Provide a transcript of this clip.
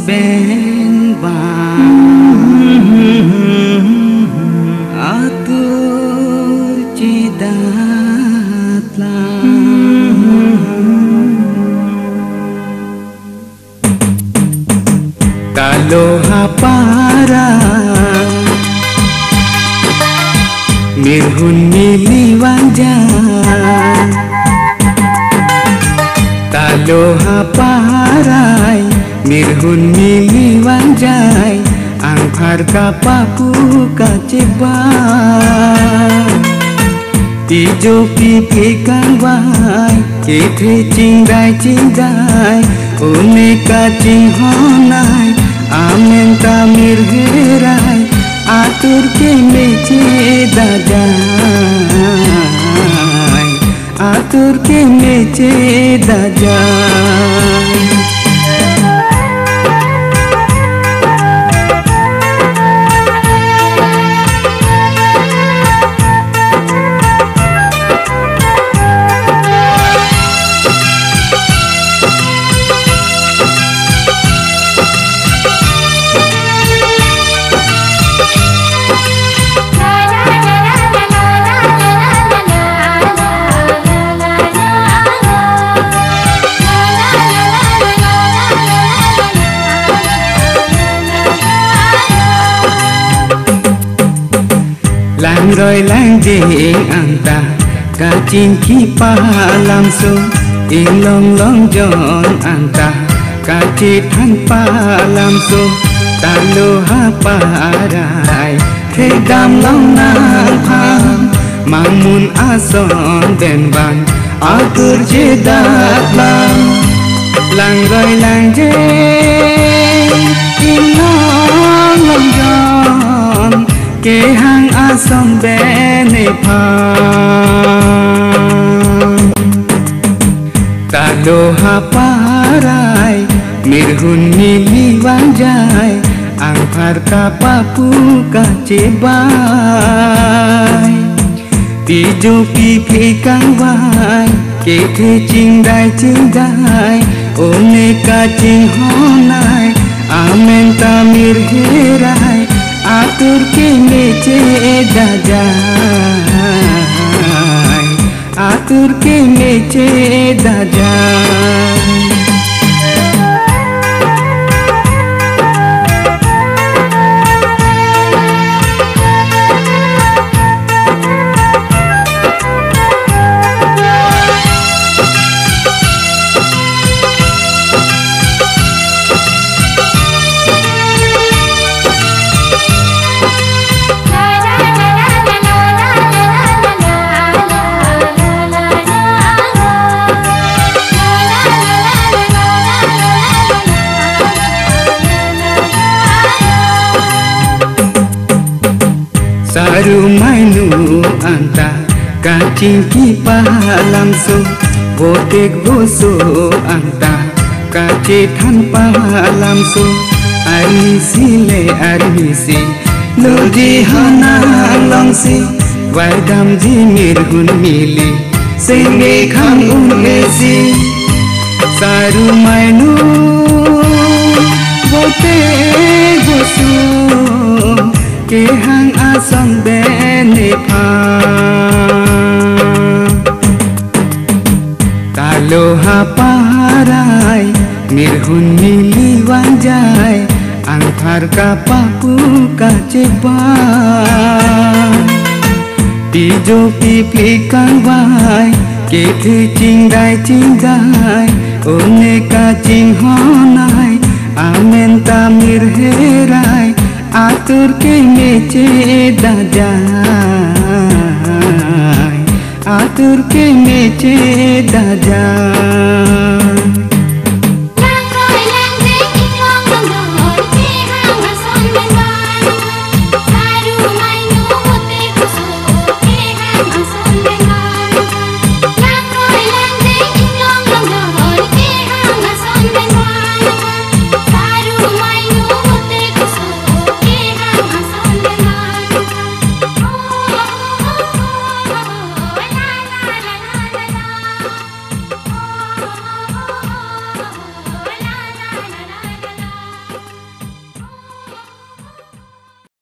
ben ba atur cidatla Taloha para mirhun miliwanja Taloha parai mirhun miliwanjai ang harga papu kaceba tijo pipi kang wai kithe cingdai une kacing honai amen tamir gerai atur ke mece dajai atur ke mece dajai Lang rồi lang ding anta ka chin ki pa lam su in long long jon anta ka chi than pa lam su ta lo ha pa rai the gam long na pham mang mun a son den ban a tur je dat lam lang rồi lang ding in long long jon ke hang asom bene pham Taloha parai mirhun miliwanjai ang harka papu kacebai tijo pipi kang wai kethe cingdai one kacing honai amen tamir herai atur ke mece dajai atur ke mece dajai Saru mainu anta kacing ki palam so botek boso anta kace than palam so arisi le arisi lodi hana longsi waidam ji mirhun mili senge khang unesi saru mainu botek boso ke hang asom bene pham Taloha parai mirhun miliwanjai ang harga papu kacebai tijo pipi kang wai kethe cingdai one kacing honai amen tamir herai atur ke mece dajai atur ke mece dajai